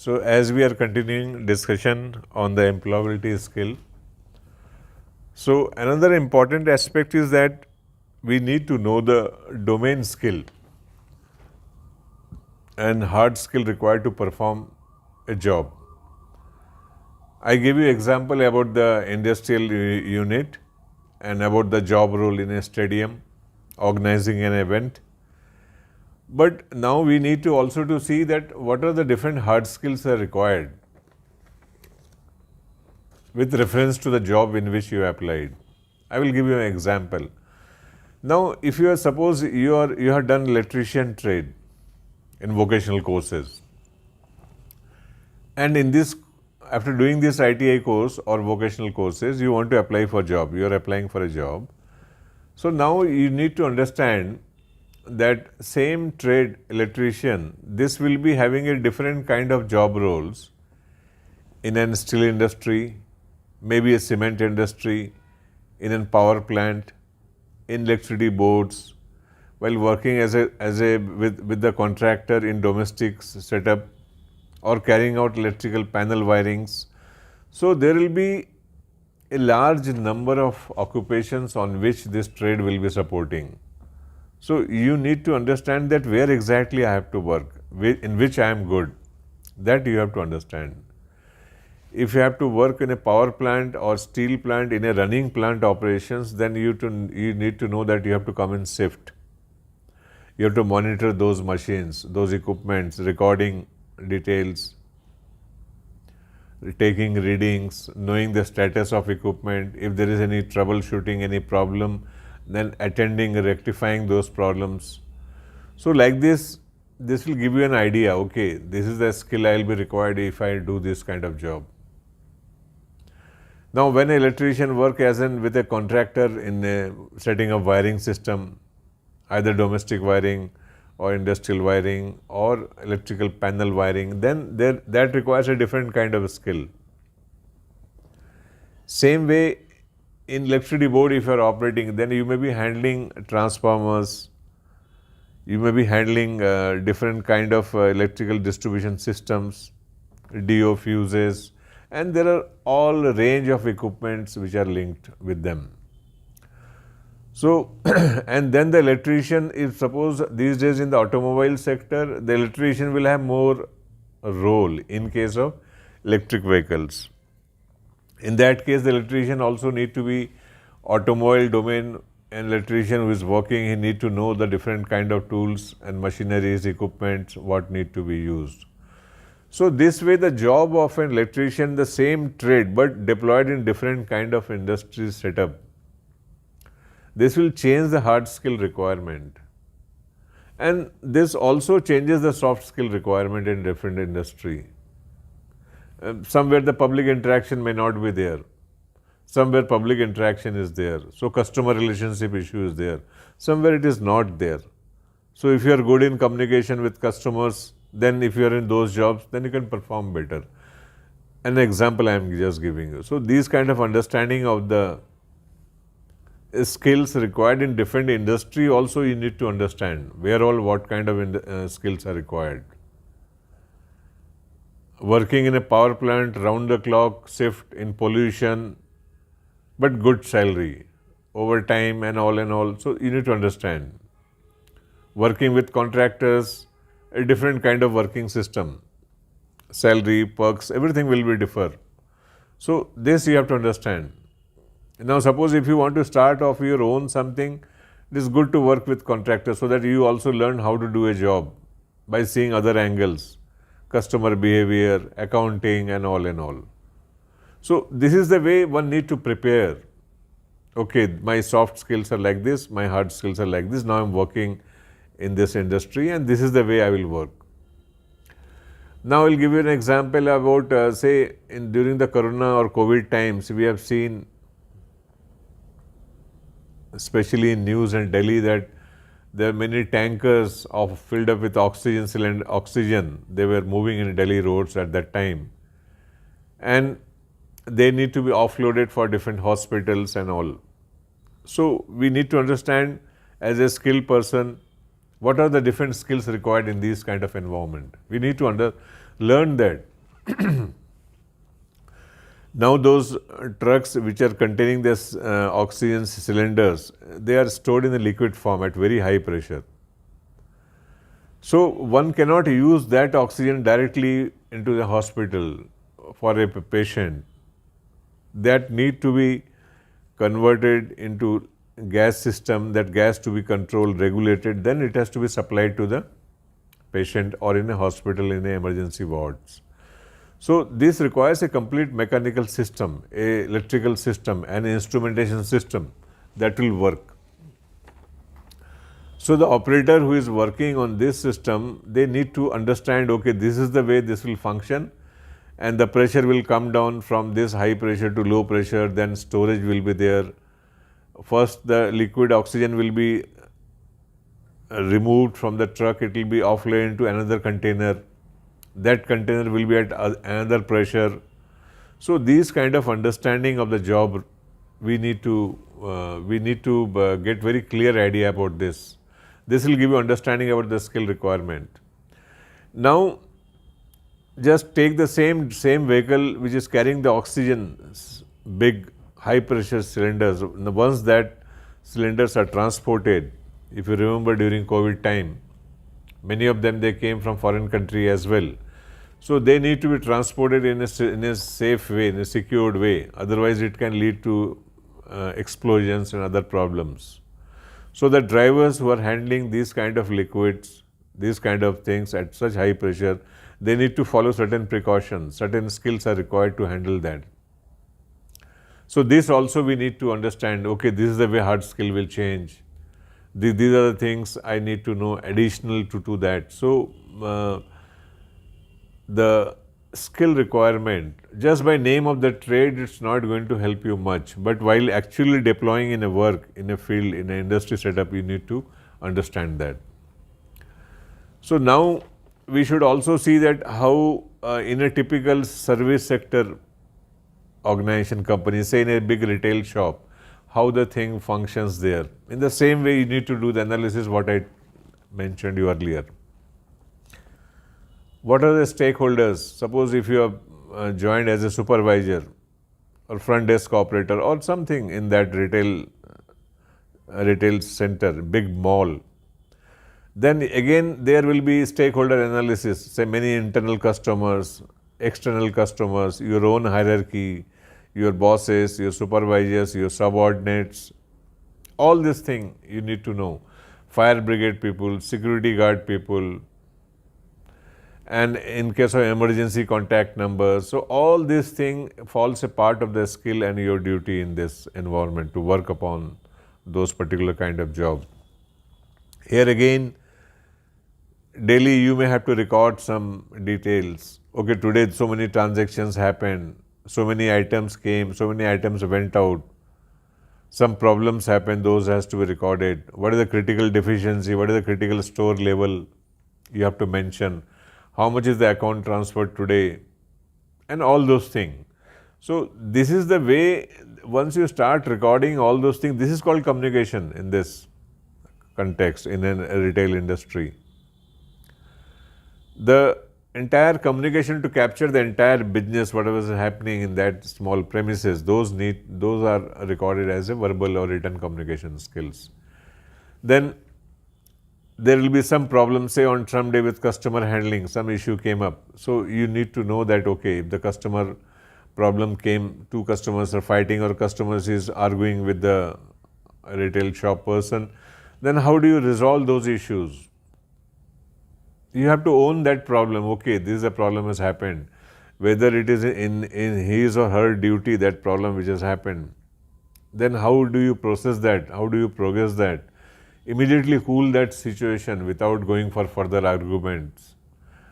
So as we are continuing discussion on the employability skill, so another important aspect is that we need to know the domain skill and hard skill required to perform a job. I give you example about the industrial unit and about the job role in a stadium, organizing an event. But now we need to also to see that what are the different hard skills are required with reference to the job in which you applied. I will give you an example. Now, if you are suppose you have done electrician trade in vocational courses, and in this after doing this ITI course or vocational courses, you want to apply for job. You are applying for a job. So now you need to understand that same trade electrician, this will be having a different kind of job roles in an steel industry, maybe a cement industry, in a power plant, in electricity boards, while working as a with the contractor in domestic setup or carrying out electrical panel wirings. So there will be a large number of occupations on which this trade will be supporting. So you need to understand that where exactly I have to work, in which I am good, that you have to understand. If you have to work in a power plant or steel plant in a running plant operations, then you need to know that you have to come in shift. You have to monitor those machines, those equipments, recording details, taking readings, knowing the status of equipment, if there is any troubleshooting, any problem, then attending, rectifying those problems. So like this will give you an idea, okay, this is the skill I will be required if I do this kind of job. Now when an electrician work as with a contractor in setting up wiring system, either domestic wiring or industrial wiring or electrical panel wiring, then that requires a different kind of skill. Same way in electricity board, if you are operating, then you may be handling transformers, you may be handling different kind of electrical distribution systems, DO fuses, and there are all range of equipments which are linked with them. So, and then the electrician, if suppose these days in the automobile sector, the electrician will have more role in case of electric vehicles. In that case, the electrician also need to be automobile domain. An electrician who is working, he need to know the different kind of tools and machineries, equipments, what need to be used. So this way the job of an electrician, the same trade but deployed in different kind of industry setup, this will change the hard skill requirement. And this also changes the soft skill requirement in different industry. Somewhere the public interaction may not be there. Somewhere public interaction is there. So customer relationship issue is there. Somewhere it is not there. So if you are good in communication with customers, then if you are in those jobs, then you can perform better. An example I am just giving you. So these kind of understanding of the skills required in different industry also you need to understand where all what kind of skills are required. Working in a power plant, round the clock, shift in pollution, but good salary, overtime and all. So you need to understand. Working with contractors, a different kind of working system, salary, perks, everything will be differ. So this you have to understand. Now suppose if you want to start off your own something, it is good to work with contractors so that you also learn how to do a job by seeing other angles, customer behavior, accounting and all. So this is the way one need to prepare. Okay, my soft skills are like this, my hard skills are like this, now I am working in this industry and this is the way I will work. Now I will give you an example about say during the Corona or COVID times, we have seen especially in news in Delhi that there are many tankers filled up with oxygen. They were moving in Delhi roads at that time. And they need to be offloaded for different hospitals and all. So we need to understand as a skilled person, what are the different skills required in these kind of environment. We need to learn that. Now those trucks which are containing this oxygen cylinders, they are stored in a liquid form at very high pressure. So one cannot use that oxygen directly into the hospital for a patient. That need to be converted into gas system, that gas to be controlled, regulated, then it has to be supplied to the patient or in a hospital in a emergency wards. So this requires a complete mechanical system, a electrical system, an instrumentation system that will work. So the operator who is working on this system, they need to understand, okay, this is the way this will function, and the pressure will come down from this high pressure to low pressure, then storage will be there. First the liquid oxygen will be removed from the truck, it will be offloaded into another container. That container will be at another pressure. So these kind of understanding of the job, we need to get very clear idea about this. This will give you understanding about the skill requirement. Now just take the same vehicle which is carrying the oxygen, big high pressure cylinders. Once that cylinders are transported, if you remember during COVID time, many of them they came from foreign country as well. So they need to be transported in a safe way, in a secured way. Otherwise it can lead to explosions and other problems. So the drivers who are handling these kind of liquids, these kind of things at such high pressure, they need to follow certain precautions, certain skills are required to handle that. So this also we need to understand, okay, this is the way hard skill will change. These are the things I need to know additional to that. So the skill requirement, just by name of the trade, it's not going to help you much. But while actually deploying in a work, in a field, in an industry setup, you need to understand that. So now we should also see that how in a typical service sector organization company, say in a big retail shop, how the thing functions there. In the same way, you need to do the analysis what I mentioned you earlier. What are the stakeholders? Suppose if you are joined as a supervisor or front desk operator or something in that retail center, big mall, then again there will be stakeholder analysis, say many internal customers, external customers, your own hierarchy, your bosses, your supervisors, your subordinates, all this thing you need to know. Fire brigade people, security guard people, and in case of emergency contact numbers. So all this thing falls a part of the skill and your duty in this environment to work upon those particular kind of job. Here again, daily you may have to record some details. Okay, today so many transactions happened, so many items came, so many items went out. Some problems happened, those has to be recorded. What is the critical deficiency, what is the critical store level, you have to mention. How much is the account transferred today, and all those things. So this is the way, once you start recording all those things, this is called communication in this context in a retail industry. The entire communication to capture the entire business, whatever is happening in that small premises, those are recorded as a verbal or written communication skills. Then there will be some problem, say on some day with customer handling, some issue came up. So you need to know that, okay, if the customer problem came, two customers are fighting or customers is arguing with the retail shop person, then how do you resolve those issues? You have to own that problem. Okay, this is a problem has happened. Whether it is in his or her duty, that problem which has happened, then how do you process that? How do you progress that? Immediately cool that situation without going for further arguments.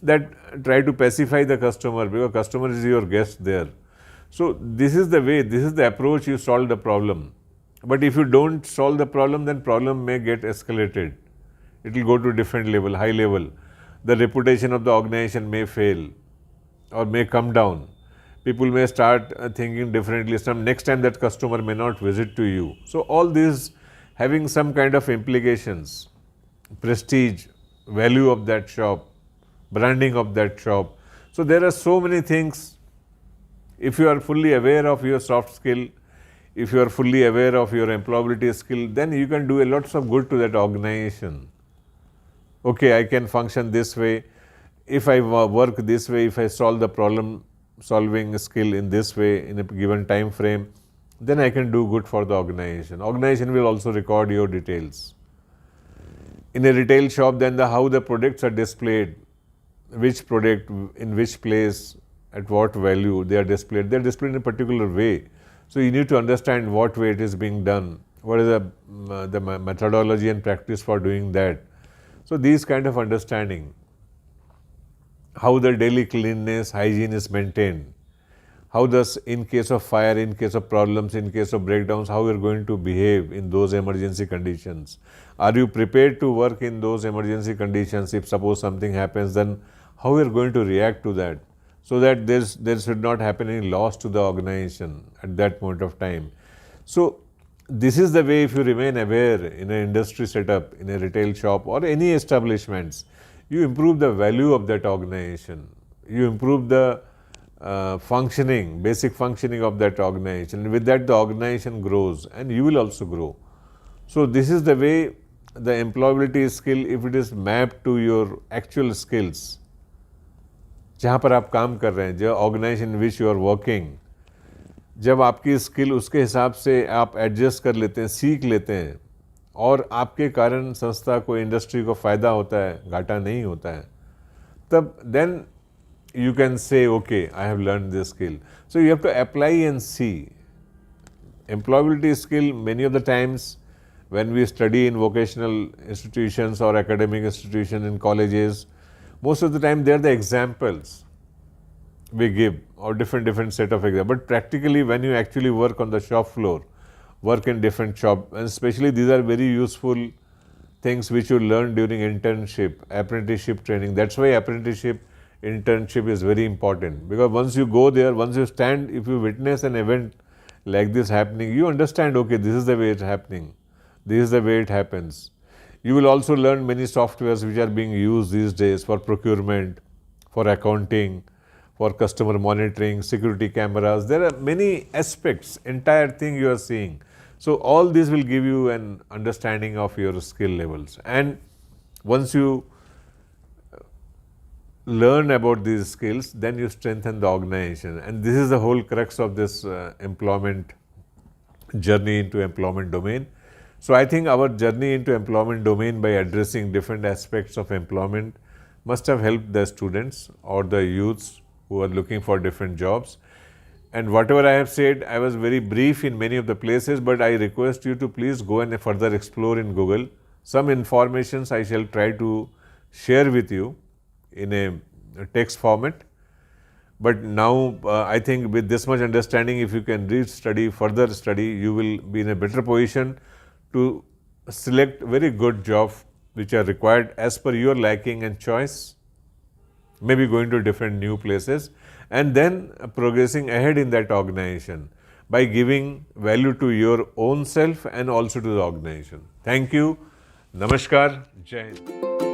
That try to pacify the customer, because customer is your guest there. So this is the way, this is the approach you solve the problem. But if you don't solve the problem, then problem may get escalated. It will go to different level, high level. The reputation of the organization may fail or may come down. People may start thinking differently. Next time that customer may not visit to you. So all these having some kind of implications, prestige, value of that shop, branding of that shop. So there are so many things. If you are fully aware of your soft skill, if you are fully aware of your employability skill, then you can do a lots of good to that organization. Okay, I can function this way. If I work this way, if I solve the problem solving skill in this way in a given time frame, then I can do good for the organization. Organization will also record your details. In a retail shop, then how the products are displayed, which product, in which place, at what value they are displayed. They are displayed in a particular way. So you need to understand what way it is being done, what is the methodology and practice for doing that. So these kind of understanding, how the daily cleanliness, hygiene is maintained, how does in case of fire, in case of problems, in case of breakdowns, how you are going to behave in those emergency conditions. Are you prepared to work in those emergency conditions? If suppose something happens, then how you are going to react to that, so that there should not happen any loss to the organization at that point of time. So this is the way, if you remain aware in an industry setup, in a retail shop or any establishments, you improve the value of that organization. You improve the functioning, basic functioning of that organization. With that, the organization grows and you will also grow. So this is the way the employability skill, if it is mapped to your actual skills, जहाँ पर आप काम कर रहे हैं, जो organisation which you are working, जब आपकी स्किल उसके हिसाब से आप एडजस्ट कर लेते हैं, सीख लेते हैं और आपके कारण संस्था को, इंडस्ट्री को फ़ायदा होता है, घाटा नहीं होता है, तब then you can say, okay, I have learned this skill. So you have to apply and see. Employability skill, many of the times when we study in vocational institutions or academic institutions in colleges, most of the time they are the examples we give or different set of examples. But practically when you actually work on the shop floor, work in different shop, and especially these are very useful things which you learn during internship, apprenticeship training. That's why apprenticeship, internship is very important, because once you go there, once you stand, if you witness an event like this happening, you understand, okay, this is the way it's happening, this is the way it happens. You will also learn many softwares which are being used these days for procurement, for accounting, for customer monitoring, security cameras. There are many aspects, entire thing you are seeing. So all this will give you an understanding of your skill levels. And once you learn about these skills, then you strengthen the organization. And this is the whole crux of this employment journey into employment domain. So I think our journey into employment domain, by addressing different aspects of employment, must have helped the students or the youths who are looking for different jobs. And whatever I have said, I was very brief in many of the places, but I request you to please go and further explore in Google. Some informations I shall try to share with you in a text format. But now I think with this much understanding, if you can read, study, further study, you will be in a better position to select very good jobs which are required as per your liking and choice, maybe going to different new places, and then progressing ahead in that organization by giving value to your own self and also to the organization. Thank you. Namaskar. Jai Hind.